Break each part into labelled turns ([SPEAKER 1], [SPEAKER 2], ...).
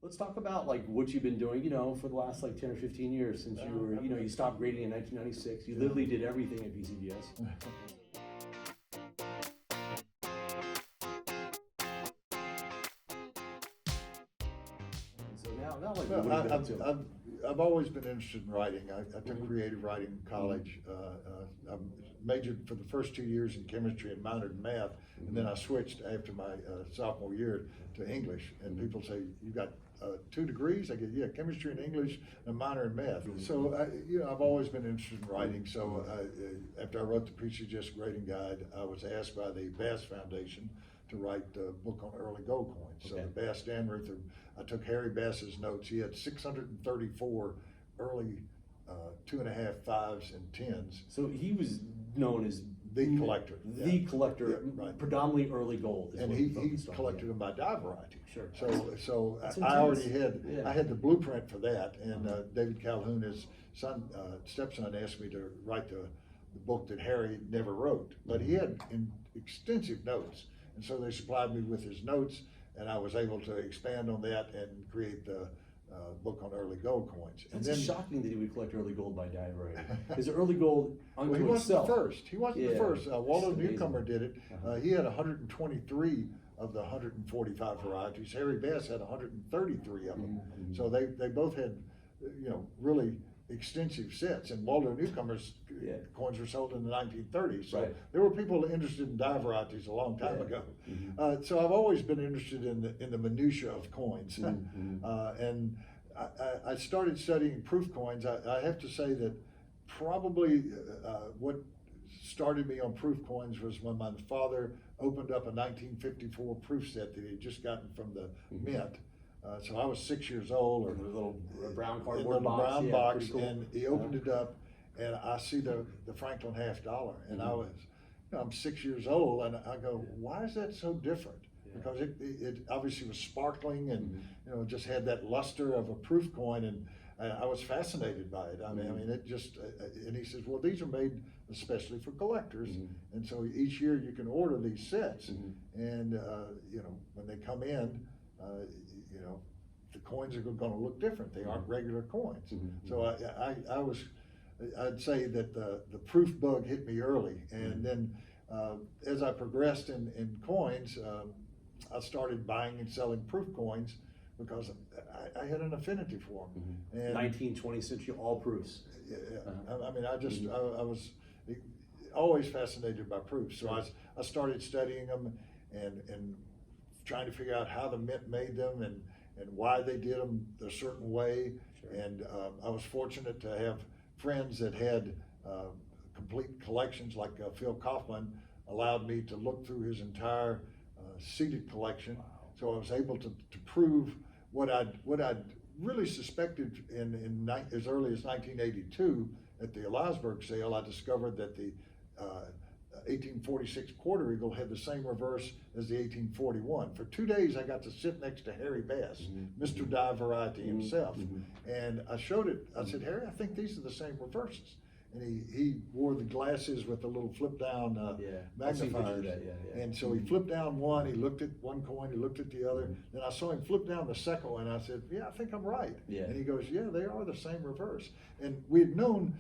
[SPEAKER 1] Let's talk about like what you've been doing, for the last like 10 or 15 years since you were, you stopped grading in 1996. You literally did everything at PCGS. So now like, what have you been up to?
[SPEAKER 2] I've always been interested in writing. I took creative writing in college. I majored for the first 2 years in chemistry and minored in math, and then I switched after my sophomore year to English. And people say, "You got 2 degrees?" I get, "Yeah, chemistry and English, and a minor in math." So I've always been interested in writing. So after I wrote the PCGS grading guide, I was asked by the Bass Foundation to write a book on early gold coins. So the Bass Dannreuther, I took Harry Bass's notes. He had 634 early 2.5, 5s, and 10s.
[SPEAKER 1] So he was known as
[SPEAKER 2] the collector.
[SPEAKER 1] The collector,
[SPEAKER 2] right.
[SPEAKER 1] Predominantly early gold.
[SPEAKER 2] And he collected them by die variety.
[SPEAKER 1] Sure.
[SPEAKER 2] So I already had I had the blueprint for that, and David Calhoun, his stepson, asked me to write the book that Harry never wrote, but he had extensive notes, and so they supplied me with his notes, and I was able to expand on that and create the book on early gold coins. And
[SPEAKER 1] It's shocking that he would collect early gold by die variety. Because the early gold unto
[SPEAKER 2] well, he wasn't
[SPEAKER 1] itself.
[SPEAKER 2] the first. He wasn't the first. Waldo Newcomer did it. He had 123 of the 145 varieties. Harry Bass had 133 of them. So they both had, really extensive sets. And Waldo Newcomer's coins were sold in the 1930s. So there were people interested in die varieties a long time ago. So I've always been interested in the minutia of coins. And I started studying proof coins. I have to say that probably what started me on proof coins was when my father opened up a 1954 proof set that he had just gotten from the mint. So I was 6 years old, or
[SPEAKER 1] a little brown cardboard
[SPEAKER 2] little
[SPEAKER 1] box,
[SPEAKER 2] brown box,
[SPEAKER 1] cool.
[SPEAKER 2] and he opened it up, and I see the Franklin $50, and I'm 6 years old, and I go, why is that so different? Because it obviously was sparkling, and just had that luster of a proof coin, and I was fascinated by it. I mean, it just. And he says, well, these are made especially for collectors, and so each year you can order these sets, and when they come in, the coins are going to look different. They aren't regular coins. So I'd say that the proof bug hit me early, and then as I progressed in coins, I started buying and selling proof coins because I had an affinity for them. And
[SPEAKER 1] 19th, 20th century, all proofs.
[SPEAKER 2] I mean, I was always fascinated by proofs. So I started studying them and trying to figure out how the mint made them and why they did them a certain way. And I was fortunate to have friends that had complete collections, like Phil Kaufman allowed me to look through his entire seated collection. So I was able to prove what I'd really suspected as early as 1982 at the Elisburg sale. I discovered that the 1846 quarter eagle had the same reverse as the 1841. For 2 days I got to sit next to Harry Bass, Mr. Die Variety himself, and I showed it. I said, Harry, I think these are the same reverses. And he wore the glasses with the little flip down magnifiers. And so he flipped down one, he looked at one coin, he looked at the other. Then I saw him flip down the second one, and I said, yeah, I think I'm right. And he goes, yeah, they are the same reverse. And we had known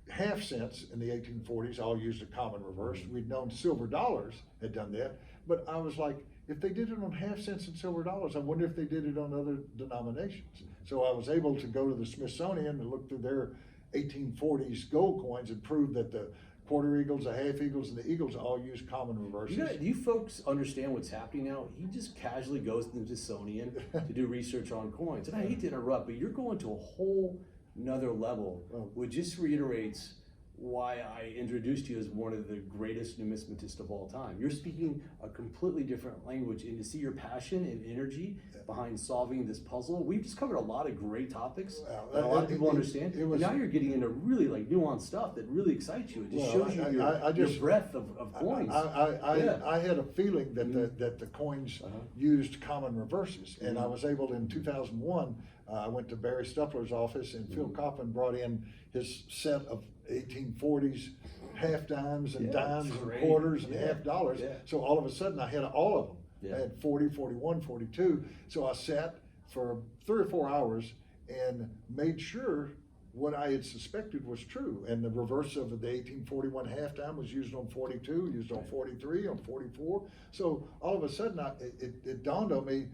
[SPEAKER 2] half cents in the 1840s all used a common reverse. We'd known silver dollars had done that, but I was like, if they did it on half cents and silver dollars, I wonder if they did it on other denominations. So I was able to go to the Smithsonian and look through their 1840s gold coins and prove that the quarter eagles, the half eagles, and the eagles all use common reverses.
[SPEAKER 1] Do you folks understand what's happening now? He just casually goes to the Smithsonian to do research on coins. And I hate to interrupt, but you're going to a whole another level, which just reiterates why I introduced you as one of the greatest numismatists of all time. You're speaking a completely different language, and to see your passion and energy behind solving this puzzle. We've just covered a lot of great topics that a lot of people understand. And now you're getting into really like nuanced stuff that really excites you. It just shows you your breadth of coins.
[SPEAKER 2] I had a feeling that the coins used common reverses, and I was able in 2001. I went to Barry Stuffler's office, and Phil Kaufman brought in his set of 1840s half dimes and dimes and quarters and half dollars. So all of a sudden I had all of them. I had 40, 41, 42. So I sat, for 3 or 4 hours and made sure what I had suspected was true. And the reverse of the 1841 halftime was used on 42, used on 43, on 44. So all of a sudden, it dawned on me,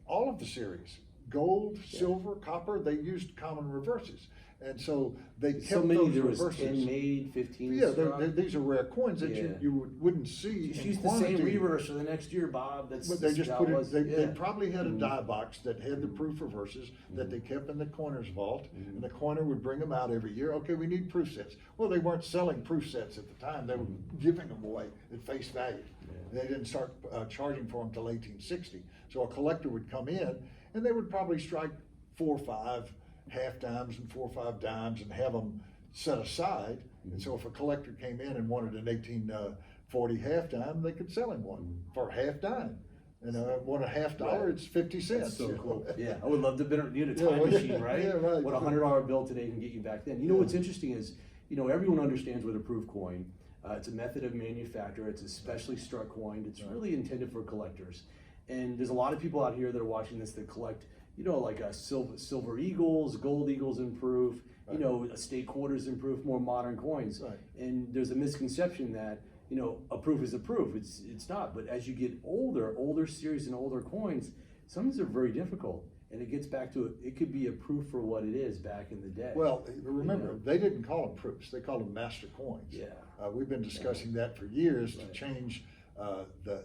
[SPEAKER 2] all of the series, gold, silver, copper, they used common reverses. And so they kept
[SPEAKER 1] so many,
[SPEAKER 2] those
[SPEAKER 1] there was
[SPEAKER 2] reverses.
[SPEAKER 1] 10 made, 15
[SPEAKER 2] Yeah,
[SPEAKER 1] struck.
[SPEAKER 2] these are rare coins that you wouldn't see
[SPEAKER 1] Just
[SPEAKER 2] in
[SPEAKER 1] use
[SPEAKER 2] quantity.
[SPEAKER 1] the same reverse for the next year, Bob. That's
[SPEAKER 2] But they just
[SPEAKER 1] how
[SPEAKER 2] put
[SPEAKER 1] it
[SPEAKER 2] it,
[SPEAKER 1] was.
[SPEAKER 2] they probably had a die box that had the proof reverses that they kept in the coiner's vault, and the coiner would bring them out every year. Okay, we need proof sets. Well, they weren't selling proof sets at the time. They were giving them away at face value. They didn't start charging for them until 1860. So a collector would come in, and they would probably strike 4 or 5 half dimes and 4 or 5 dimes and have them set aside. And so if a collector came in and wanted an 1840 half dime, they could sell him one for a half dime. And want a $half, it's 50 cents.
[SPEAKER 1] That's so cool. Yeah, I would love to need a time machine, right?
[SPEAKER 2] Yeah, right.
[SPEAKER 1] What a $100 bill today can get you back then. You know what's interesting is, everyone understands what a proof coin. It's a method of manufacture. It's a specially struck coin. It's really intended for collectors. And there's a lot of people out here that are watching this that collect, like silver eagles, gold eagles in proof, estate quarters in proof, more modern coins.
[SPEAKER 2] Right.
[SPEAKER 1] And there's a misconception that, a proof is a proof. It's not. But as you get older series and older coins, some of these are very difficult. And it gets back to it could be a proof for what it is back in the day.
[SPEAKER 2] Well, remember, they didn't call them proofs. They called them master coins.
[SPEAKER 1] Yeah.
[SPEAKER 2] We've been discussing that for years to change the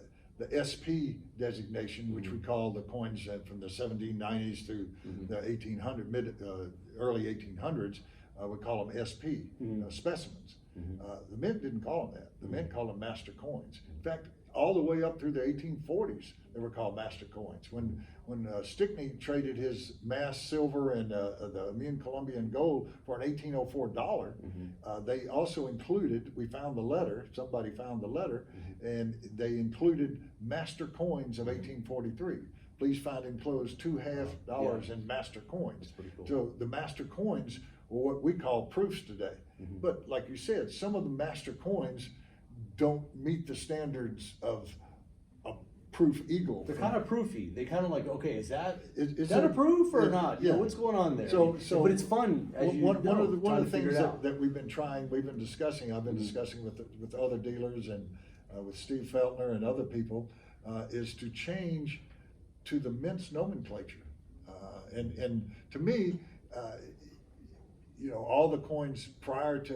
[SPEAKER 2] SP designation, which we call the coins from the 1790s through the early 1800s. We call them SP, specimens. The Mint didn't call them that. The Mint called them master coins. In fact, all the way up through the 1840s, they were called master coins. When Stickney traded his mass silver and the immune Colombian gold for an 1804 dollar, they also included, we found the letter, somebody found the letter, and they included master coins of 1843. Please find enclosed 2 $half in master coins.
[SPEAKER 1] That's pretty cool.
[SPEAKER 2] So the master coins are what we call proofs today. But like you said, some of the master coins don't meet the standards of a proof eagle.
[SPEAKER 1] They're kind of proofy. They kind of like, okay, is that
[SPEAKER 2] Is
[SPEAKER 1] a
[SPEAKER 2] it-
[SPEAKER 1] proof or
[SPEAKER 2] yeah,
[SPEAKER 1] not?
[SPEAKER 2] yeah.
[SPEAKER 1] What's going on there?
[SPEAKER 2] So
[SPEAKER 1] but it's fun. As
[SPEAKER 2] one of the
[SPEAKER 1] trying to
[SPEAKER 2] things
[SPEAKER 1] figure it out.
[SPEAKER 2] that we've been discussing, I've been discussing with other dealers and with Steve Feltner and other people, is to change to the Mint's nomenclature. And to me, all the coins prior to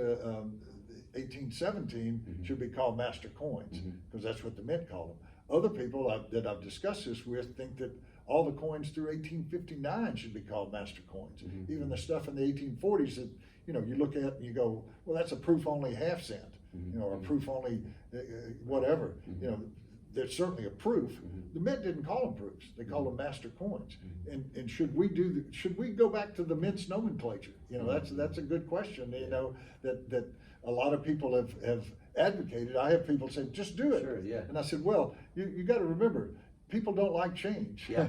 [SPEAKER 2] 1817 should be called master coins, because that's what the Mint called them. Other people that I've discussed this with think that all the coins through 1859 should be called master coins. Even the stuff in the 1840s that you look at and you go, well, that's a proof only half cent, or a proof only whatever. There's certainly a proof. The Mint didn't call them proofs; they called them master coins. And should we go back to the Mint's nomenclature? That's a good question. That a lot of people have advocated. I have people say, just do it.
[SPEAKER 1] Sure, yeah.
[SPEAKER 2] And I said, well, you got to remember, people don't like change.
[SPEAKER 1] Yeah.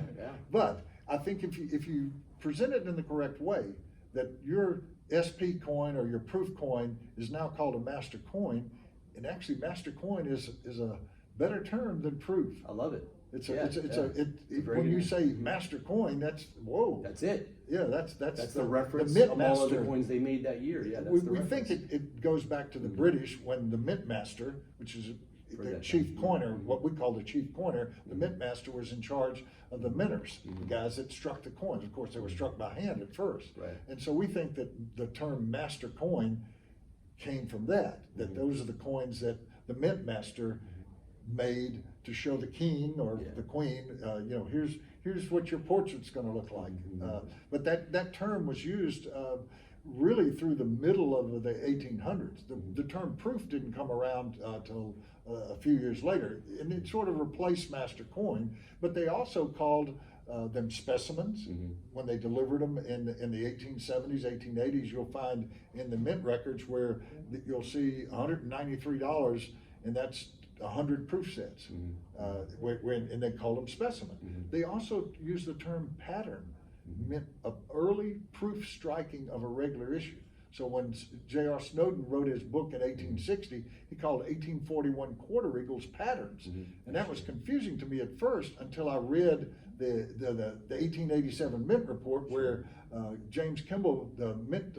[SPEAKER 2] But I think if you present it in the correct way, that your SP coin or your proof coin is now called a master coin, and actually master coin is a better term than proof.
[SPEAKER 1] I love it.
[SPEAKER 2] When you say master coin, that's whoa.
[SPEAKER 1] That's it.
[SPEAKER 2] Yeah, that's
[SPEAKER 1] the reference
[SPEAKER 2] the Mint
[SPEAKER 1] of all of the
[SPEAKER 2] master.
[SPEAKER 1] coins they made that year. Yeah, that's
[SPEAKER 2] We
[SPEAKER 1] the
[SPEAKER 2] think
[SPEAKER 1] reference.
[SPEAKER 2] it goes back to the British when the Mint master, which is the chief coiner, what we call the chief coiner, the Mint master was in charge of the minters, the guys that struck the coins. Of course, they were struck by hand at first.
[SPEAKER 1] Right.
[SPEAKER 2] And so we think that the term master coin came from that those are the coins that the Mint master made to show the king or the queen, here's what your portrait's going to look like. But that term was used really through the middle of the 1800s. The term proof didn't come around till a few years later, and it sort of replaced master coin. But they also called them specimens when they delivered them in the 1870s, 1880s. You'll find in the Mint records where you'll see $193, and that's 100 proof sets, and they call them specimen. They also use the term pattern, meant an early proof striking of a regular issue. So when J.R. Snowden wrote his book in 1860, he called 1841 quarter eagles patterns. And that was confusing to me at first until I read the the 1887 Mint report where James Kimball, the Mint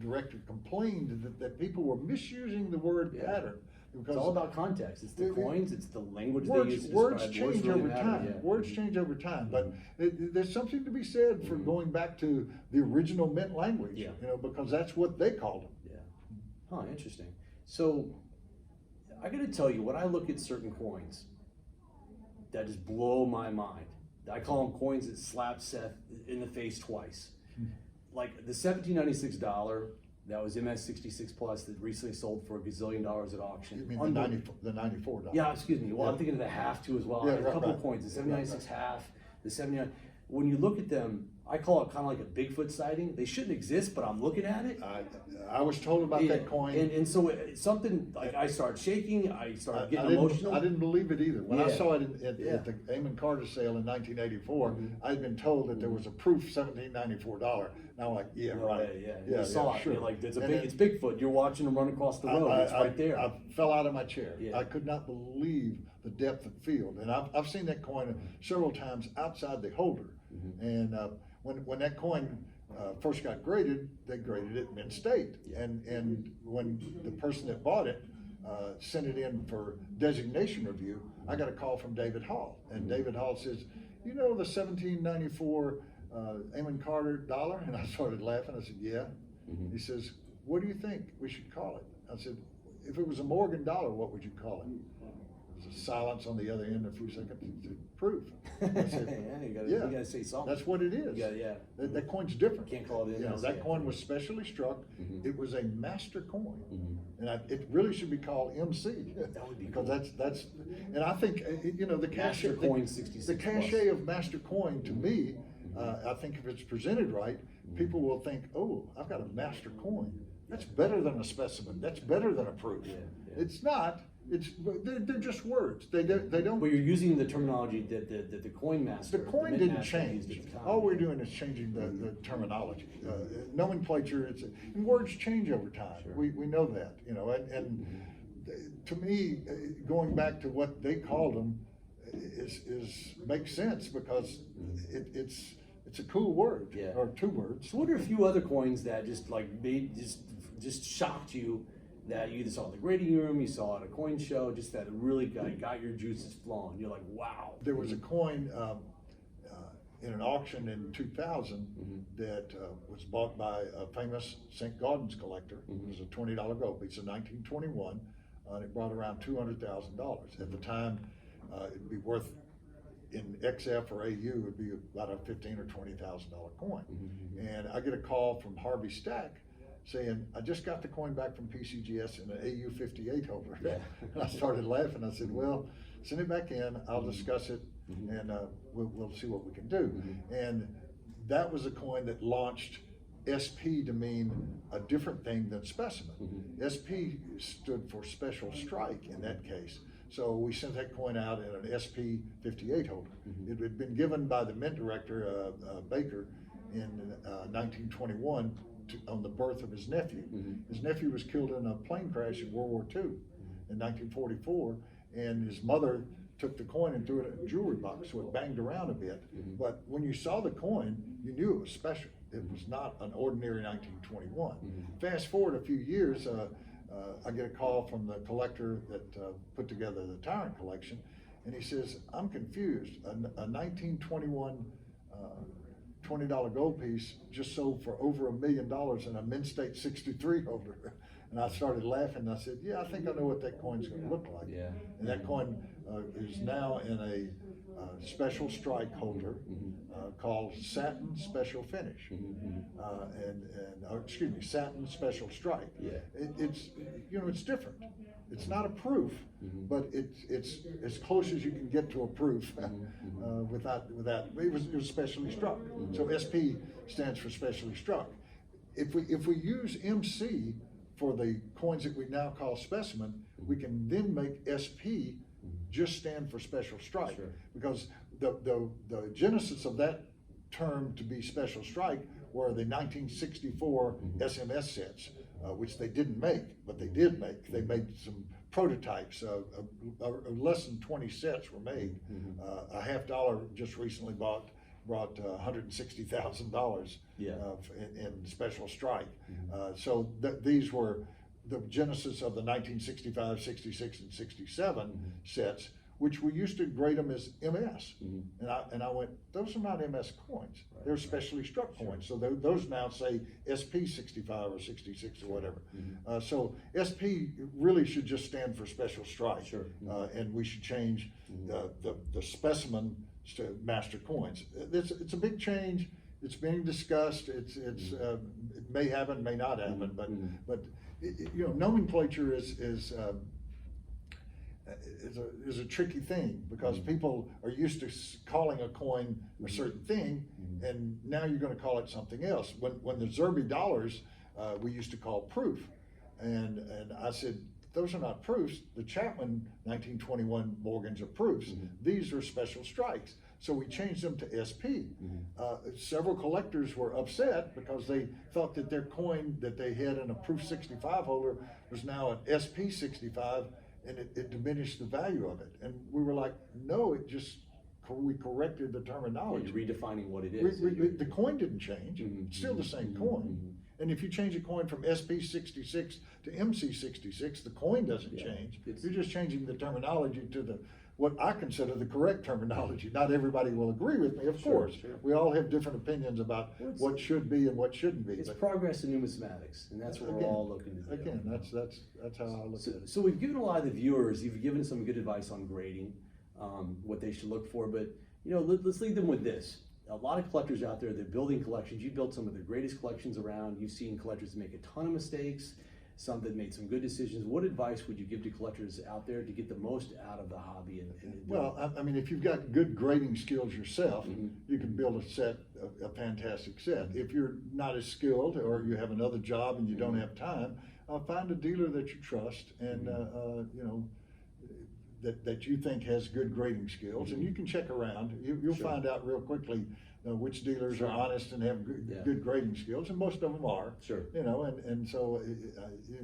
[SPEAKER 2] director, complained that people were misusing the word pattern.
[SPEAKER 1] It's all about context. It's the coins, it's the language they use to
[SPEAKER 2] words
[SPEAKER 1] describe.
[SPEAKER 2] change
[SPEAKER 1] really
[SPEAKER 2] over
[SPEAKER 1] matter,
[SPEAKER 2] time.
[SPEAKER 1] yeah.
[SPEAKER 2] Words change over time, but there's something to be said for going back to the original Mint language,
[SPEAKER 1] Yeah.
[SPEAKER 2] you know, because that's what they called them.
[SPEAKER 1] Yeah. Huh, interesting. So, I gotta tell you, when I look at certain coins, that just blow my mind. I call them coins that slap Seth in the face twice. Like the $1796, that was MS66 Plus that recently sold for $1 gazillion at auction.
[SPEAKER 2] You mean the $94?
[SPEAKER 1] Yeah, excuse me. Well, I'm thinking of the half too as well.
[SPEAKER 2] Yeah,
[SPEAKER 1] I had a couple
[SPEAKER 2] right.
[SPEAKER 1] of coins, the 796 half, the 79. When you look at them, I call it kind of like a Bigfoot sighting. They shouldn't exist, but I'm looking at it.
[SPEAKER 2] I was told about that coin.
[SPEAKER 1] And so it's something like I started shaking, I started getting
[SPEAKER 2] I
[SPEAKER 1] emotional.
[SPEAKER 2] didn't believe it either. When I
[SPEAKER 1] Yeah.
[SPEAKER 2] saw it at the Amon Carter sale in 1984, I'd been told that there was a proof $1794. Now I'm like, yeah,
[SPEAKER 1] No
[SPEAKER 2] right.
[SPEAKER 1] way, yeah. You saw it.
[SPEAKER 2] sure.
[SPEAKER 1] You're like, it's
[SPEAKER 2] And
[SPEAKER 1] it's Bigfoot. You're watching him run across the road. It's right there.
[SPEAKER 2] I fell out of my chair.
[SPEAKER 1] Yeah.
[SPEAKER 2] I could not believe the depth of field. And I've seen that coin several times outside the holder. And when that coin first got graded, they graded it Mint State. And when the person that bought it sent it in for designation review, I got a call from David Hall. And David Hall says, you know the 1794 Amon Carter dollar? And I started laughing. I said, yeah. He says, what do you think we should call it? I said, if it was a Morgan dollar, what would you call it? There was a silence on the other end, a few seconds. He said, proof. I said,
[SPEAKER 1] you gotta say something.
[SPEAKER 2] that's what it is.
[SPEAKER 1] Yeah.
[SPEAKER 2] That coin's different.
[SPEAKER 1] Can't call it in.
[SPEAKER 2] You know, that coin was specially struck. It was a master coin, and it really should be called MC.
[SPEAKER 1] That would be
[SPEAKER 2] because
[SPEAKER 1] cool.
[SPEAKER 2] that's, and I think you know the cachet,
[SPEAKER 1] Master coin 66
[SPEAKER 2] the
[SPEAKER 1] plus.
[SPEAKER 2] cachet of master coin to me. I think if it's presented right, people will think, oh, I've got a master coin. That's better than a specimen. That's better than a proof.
[SPEAKER 1] Yeah.
[SPEAKER 2] It's not. They're just words. They don't.
[SPEAKER 1] But you're using the terminology that the coin master.
[SPEAKER 2] The coin
[SPEAKER 1] mint
[SPEAKER 2] didn't
[SPEAKER 1] master
[SPEAKER 2] change.
[SPEAKER 1] used at the time.
[SPEAKER 2] All we're doing is changing the terminology. Nomenclature, and words change over time.
[SPEAKER 1] Sure.
[SPEAKER 2] We know that, you know, and to me, going back to what they called them is makes sense because it's a cool word, or two words.
[SPEAKER 1] So what are a few other coins that just like made just shocked you, that you either saw in the grading room, you saw at a coin show, just that really got your juices flowing? You're like, wow.
[SPEAKER 2] There was a coin in an auction in 2000 that was bought by a famous St. Gaudens collector. It was a $20 gold piece of 1921, and it brought around $200,000. At the time, it'd be worth, in XF or AU, it would be about a $15,000 or $20,000 coin. And I get a call from Harvey Stack saying, I just got the coin back from PCGS in an AU 58 holder. And I started laughing. I said, well, send it back in, I'll discuss it, and we'll see what we can do. And that was a coin that launched SP to mean a different thing than specimen. SP stood for Special Strike in that case. So we sent that coin out in an SP 58 holder. It had been given by the Mint director, Baker, in 1921 on the birth of his nephew. His nephew was killed in a plane crash in World War II in 1944, and his mother took the coin and threw it in a jewelry box, so it banged around a bit. But when you saw the coin, you knew it was special. It was not an ordinary 1921. Fast forward a few years, I get a call from the collector that put together the Tyrant collection, and he says, I'm confused. A 1921 $20 gold piece just sold for over $1 million in a Mint State 63 holder. And I started laughing, and I said, yeah, I think I know what that coin's gonna look like. And that coin is now in a special strike holder called Satin Special Finish. Excuse me, Satin Special Strike. It's, you know, it's different. It's not a proof, but it's as close as you can get to a proof without, it was specially struck. So SP stands for specially struck. If we use MC for the coins that we now call specimen, we can then make SP just stand for special strike. Because the genesis of that term to be special strike were the 1964 SMS sets, which they didn't make, but they did make. They made some prototypes. Less than 20 sets were made. A $50 just recently brought $160,000 in Special Strike. So these were the genesis of the 1965, 66, and 67 sets, which we used to grade them as MS. And I went, those are not MS coins. They're specially struck coins. So those now say SP 65 or 66 or whatever. So SP really should just stand for Special Strike. And we should change the specimen to master coins. It's a big change. It's being discussed. It may happen, may not happen, but you know, nomenclature is a tricky thing, because people are used to calling a coin a certain thing, and now you're going to call it something else. When the Zerby dollars, we used to call proof, and I said, those are not proofs. The Chapman 1921 Morgans are proofs. These are special strikes. So we changed them to SP. Several collectors were upset because they thought that their coin that they had in a proof 65 holder was now an SP 65, and it diminished the value of it. And we were like, no, we corrected the terminology.
[SPEAKER 1] You're redefining what it is.
[SPEAKER 2] The coin didn't change. It's still the same coin. And if you change a coin from SP 66 to MC 66, the coin doesn't change. You're just changing the terminology to what I consider the correct terminology. Not everybody will agree with me, of course. We all have different opinions about what should be and what shouldn't be.
[SPEAKER 1] It's progress in numismatics, and that's what we're all looking to do.
[SPEAKER 2] Again, that's how I look at it.
[SPEAKER 1] So we've given a lot of the viewers, you've given some good advice on grading, what they should look for, but you know, let's leave them with this. A lot of collectors out there, they're building collections. You built some of the greatest collections around. You've seen collectors make a ton of mistakes, some that made some good decisions. What advice would you give to collectors out there to get the most out of the hobby?
[SPEAKER 2] Well, I mean, if you've got good grading skills yourself, you can build a fantastic set. If you're not as skilled, or you have another job and you don't have time, find a dealer that you trust and you know, that you think has good grading skills, and you can check around. You'll find out real quickly which dealers are honest and have good grading skills, and most of them are. You know, and so you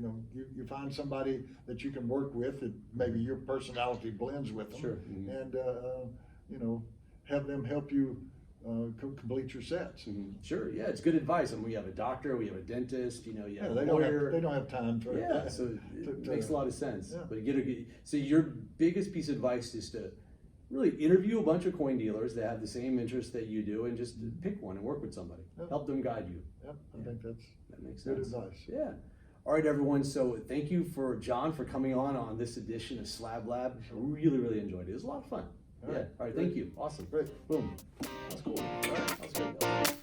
[SPEAKER 2] know, you find somebody that you can work with that maybe your personality blends with them, and you know, have them help you complete your sets.
[SPEAKER 1] Yeah, it's good advice. I mean, we have a doctor, we have a dentist, you know, you have a
[SPEAKER 2] they
[SPEAKER 1] lawyer.
[SPEAKER 2] They don't have time for
[SPEAKER 1] it. So it makes a lot of sense. But so your biggest piece of advice is to really interview a bunch of coin dealers that have the same interests that you do, and just pick one and work with somebody. Help them guide you.
[SPEAKER 2] I think that
[SPEAKER 1] makes
[SPEAKER 2] good
[SPEAKER 1] sense.
[SPEAKER 2] advice.
[SPEAKER 1] All right, everyone. So thank you for John for coming on this edition of Slab Lab. I really enjoyed it. It was a lot of fun. All right. Thank you. Awesome.
[SPEAKER 2] Great.
[SPEAKER 1] Boom. That's cool. All right. That was good.